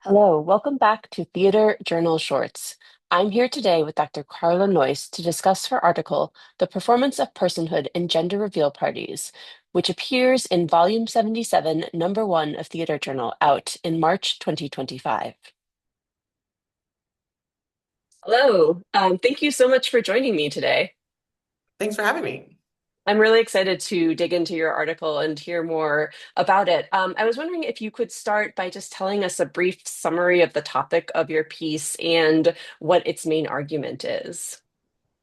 Hello, welcome back to Theater Journal Shorts. I'm here today with Dr. Carla Neuss to discuss her article, The Performance of Personhood in Gender Reveal Parties, which appears in Volume 77, Number 1 of Theater Journal, out in March 2025. Hello, thank you so much for joining me today. Thanks for having me. I'm really excited to dig into your article and hear more about it. I was wondering if you could start by just telling us a brief summary of the topic of your piece and what its main argument is.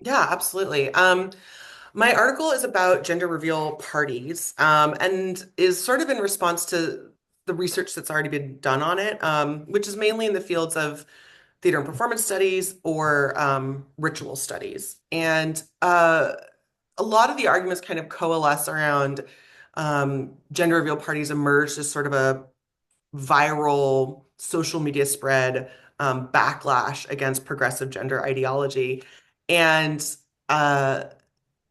Yeah, absolutely. My article is about gender reveal parties, and is sort of in response to the research that's already been done on it, which is mainly in the fields of theater and performance studies or ritual studies. And a lot of the arguments kind of coalesce around gender reveal parties emerged as sort of a viral social media spread backlash against progressive gender ideology. And uh,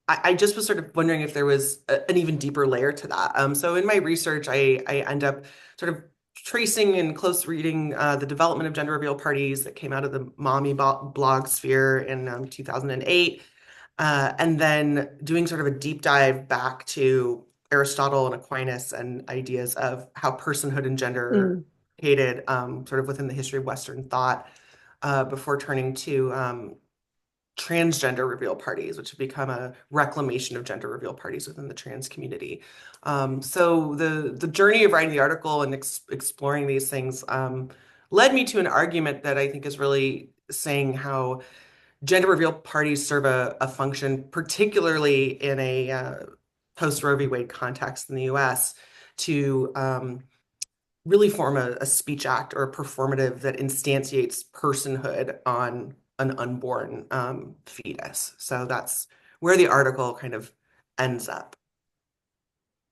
I just was sort of wondering if there was an even deeper layer to that. So in my research, I end up sort of tracing and close reading the development of gender reveal parties that came out of the mommy blog sphere in 2008, and then doing sort of a deep dive back to Aristotle and Aquinas and ideas of how personhood and gender Mm. hated sort of within the history of Western thought, before turning to transgender reveal parties, which have become a reclamation of gender reveal parties within the trans community. So the journey of writing the article and exploring these things led me to an argument that I think is really saying how gender reveal parties serve a function, particularly in a post Roe v. Wade context in the US, to really form a speech act or a performative that instantiates personhood on an unborn fetus. So that's where the article kind of ends up.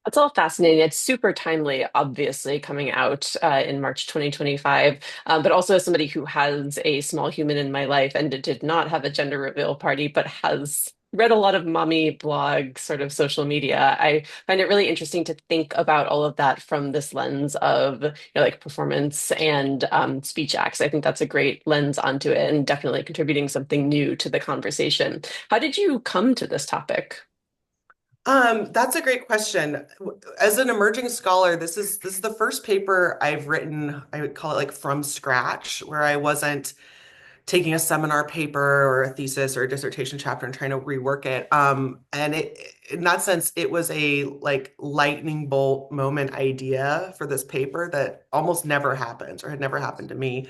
That's all fascinating. It's super timely, obviously, coming out in March 2025. But also, as somebody who has a small human in my life and did not have a gender reveal party, but has read a lot of mommy blog sort of social media, I find it really interesting to think about all of that from this lens of, like performance and speech acts. I think that's a great lens onto it and definitely contributing something new to the conversation. How did you come to this topic? That's a great question. As an emerging scholar, this is the first paper I've written, I would call it like from scratch, where I wasn't taking a seminar paper or a thesis or a dissertation chapter and trying to rework it. And in that sense, it was a like lightning bolt moment idea for this paper that almost never happens or had never happened to me.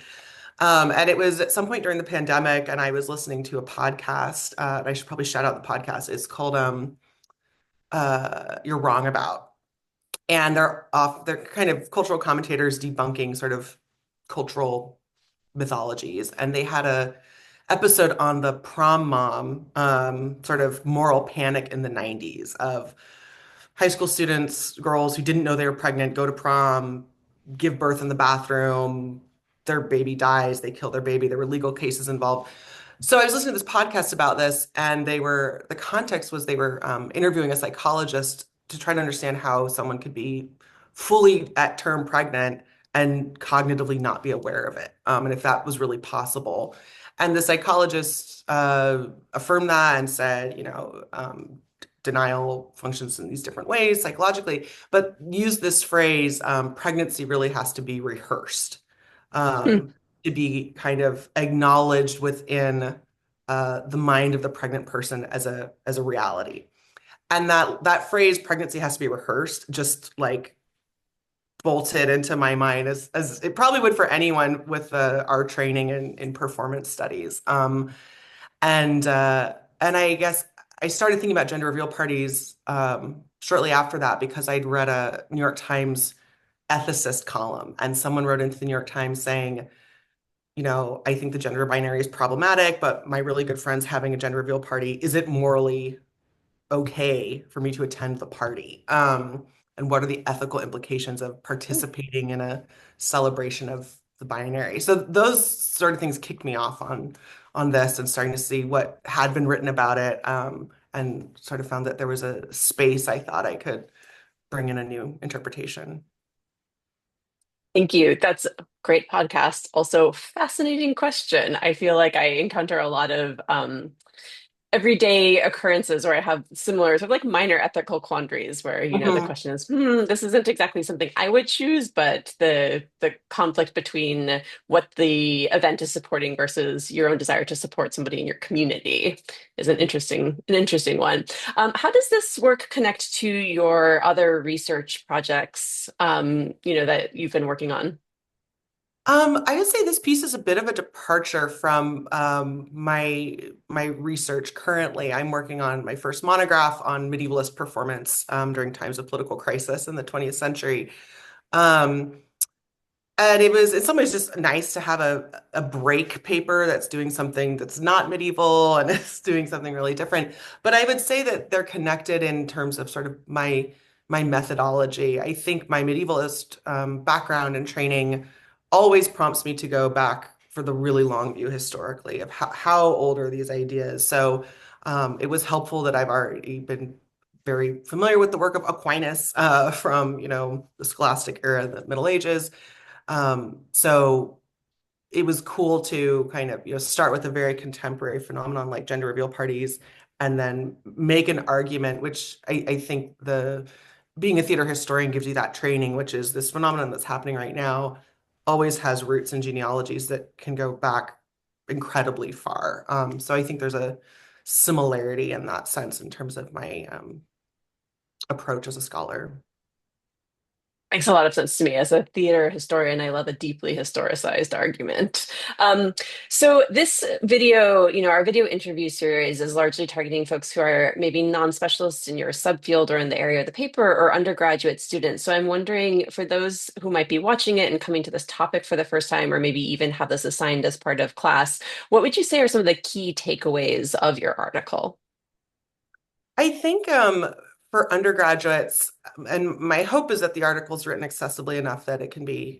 And it was at some point during the pandemic, and I was listening to a podcast. I should probably shout out the podcast. It's called You're Wrong About. And they're kind of cultural commentators debunking sort of cultural mythologies. And they had a episode on the prom mom, sort of moral panic in the 90s of high school students, girls who didn't know they were pregnant, go to prom, give birth in the bathroom, their baby dies, they kill their baby. There were legal cases involved. So I was listening to this podcast about this, and the context was they were interviewing a psychologist to try to understand how someone could be fully at term pregnant and cognitively not be aware of it, and if that was really possible. And the psychologist affirmed that and said, denial functions in these different ways psychologically, but use this phrase, pregnancy really has to be rehearsed, Hmm. to be kind of acknowledged within the mind of the pregnant person as a reality. And that phrase, pregnancy has to be rehearsed, just like bolted into my mind as it probably would for anyone with our training in performance studies. And I guess I started thinking about gender reveal parties shortly after that because I'd read a New York Times ethicist column, and someone wrote into the New York Times saying, I think the gender binary is problematic, but my really good friend's having a gender reveal party. Is it morally okay for me to attend the party? And what are the ethical implications of participating in a celebration of the binary? So those sort of things kicked me off on this and starting to see what had been written about it, and sort of found that there was a space I thought I could bring in a new interpretation. Thank you. That's a great podcast. Also, fascinating question. I feel like I encounter a lot of everyday occurrences where I have similar sort of like minor ethical quandaries where, the Mhm. question is, this isn't exactly something I would choose, but the conflict between what the event is supporting versus your own desire to support somebody in your community is an interesting one. How does this work connect to your other research projects, that you've been working on? I would say this piece is a bit of a departure from my research currently. I'm working on my first monograph on medievalist performance during times of political crisis in the 20th century. Um, and it was in some ways just nice to have a break paper that's doing something that's not medieval and is doing something really different. But I would say that they're connected in terms of sort of my methodology. I think my medievalist background and training always prompts me to go back for the really long view historically of how old are these ideas. So it was helpful that I've already been very familiar with the work of Aquinas from, the Scholastic era, the Middle Ages. So it was cool to kind of, start with a very contemporary phenomenon like gender reveal parties and then make an argument, which I think the being a theater historian gives you that training, which is this phenomenon that's happening right now always has roots and genealogies that can go back incredibly far. So I think there's a similarity in that sense in terms of my approach as a scholar. Makes a lot of sense to me. As a theater historian, I love a deeply historicized argument. Um, so this video, our video interview series is largely targeting folks who are maybe non-specialists in your subfield or in the area of the paper or undergraduate students. So I'm wondering for those who might be watching it and coming to this topic for the first time, or maybe even have this assigned as part of class, what would you say are some of the key takeaways of your article? I think for undergraduates, and my hope is that the article is written accessibly enough that it can be,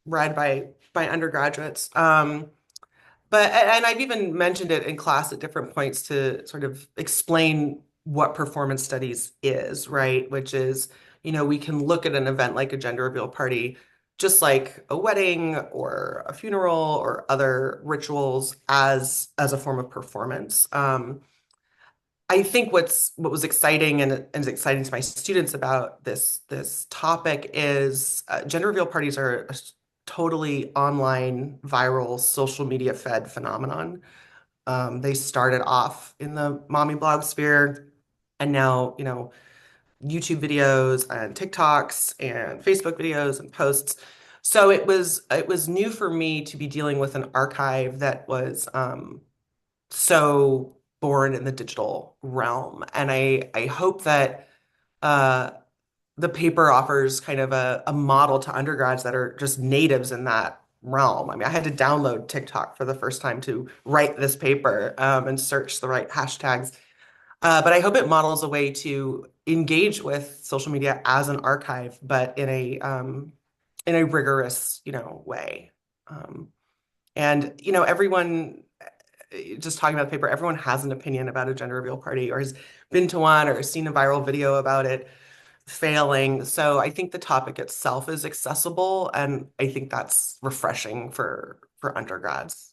read by undergraduates. But and I've even mentioned it in class at different points to sort of explain what performance studies is, right? Which is, we can look at an event like a gender reveal party, just like a wedding or a funeral or other rituals as a form of performance. I think what was exciting and is exciting to my students about this topic is gender reveal parties are a totally online, viral, social media fed phenomenon. They started off in the mommy blog sphere, and now YouTube videos and TikToks and Facebook videos and posts. So it was new for me to be dealing with an archive that was so born in the digital realm. And I hope that uh, the paper offers kind of a model to undergrads that are just natives in that realm. I mean, I had to download TikTok for the first time to write this paper and search the right hashtags. But I hope it models a way to engage with social media as an archive, but in a rigorous, way. Um, and everyone just talking about the paper, everyone has an opinion about a gender reveal party or has been to one or seen a viral video about it failing. So I think the topic itself is accessible, and I think that's refreshing for undergrads.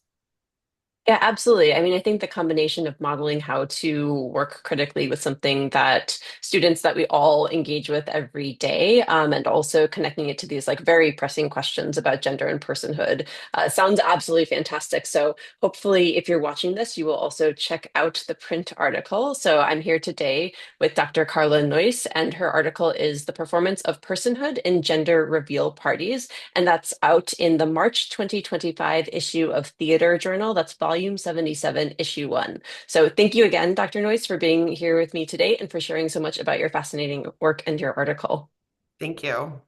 Yeah, absolutely. I mean, I think the combination of modeling how to work critically with something that students that we all engage with every day, and also connecting it to these like very pressing questions about gender and personhood, sounds absolutely fantastic. So hopefully, if you're watching this, you will also check out the print article. So I'm here today with Dr. Carla Neuss, and her article is The Performance of Personhood in Gender Reveal Parties. And that's out in the March 2025 issue of Theater Journal. That's volume 77, issue 1. So thank you again, Dr. Noyce, for being here with me today and for sharing so much about your fascinating work and your article. Thank you.